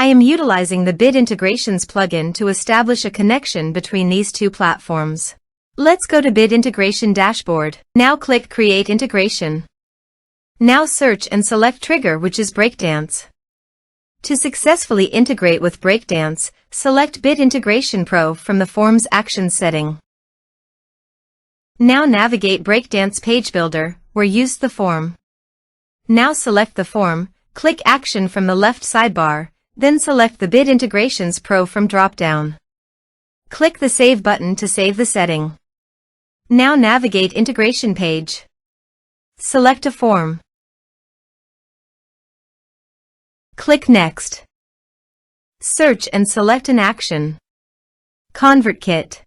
I am utilizing the Bid Integrations plugin to establish a connection between these two platforms. Let's go to Bid Integration Dashboard. Now click Create Integration. Now search and select Trigger, which is Breakdance. To successfully integrate with Breakdance, select Bid Integration Pro from the Forms Actions setting. Now navigate Breakdance Page Builder, where use the form. Now select the form, click Action from the left sidebar, then select the Bid Integrations Pro from drop-down. Click the Save button to save the setting. Now navigate Integration Page. Select a form. Click Next. Search and select an action. ConvertKit.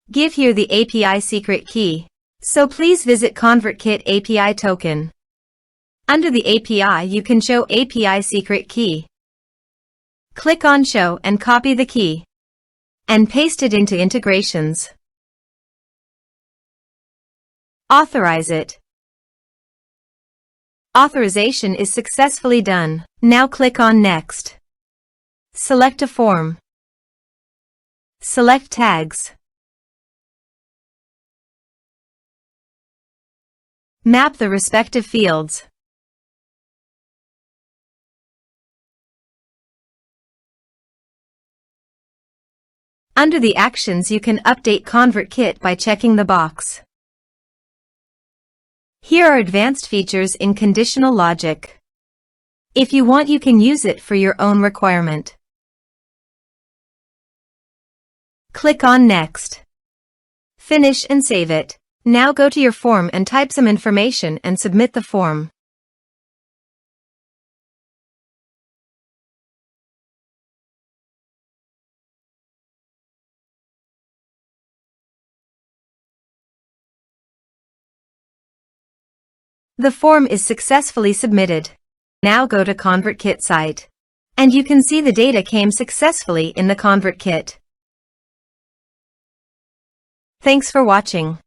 Give here the API secret key. So please visit ConvertKit API token. Under the API you can show API secret key. Click on Show and copy the key. And paste it into Integrations. Authorize it. Authorization is successfully done. Now click on Next. Select a form. Select Tags. Map the respective fields. Under the actions you can update ConvertKit by checking the box. Here are advanced features in conditional logic. If you want, you can use it for your own requirement. Click on Next. Finish and save it. Now go to your form and type some information and submit the form. The form is successfully submitted. Now go to ConvertKit site. And you can see the data came successfully in the ConvertKit. Thanks for watching.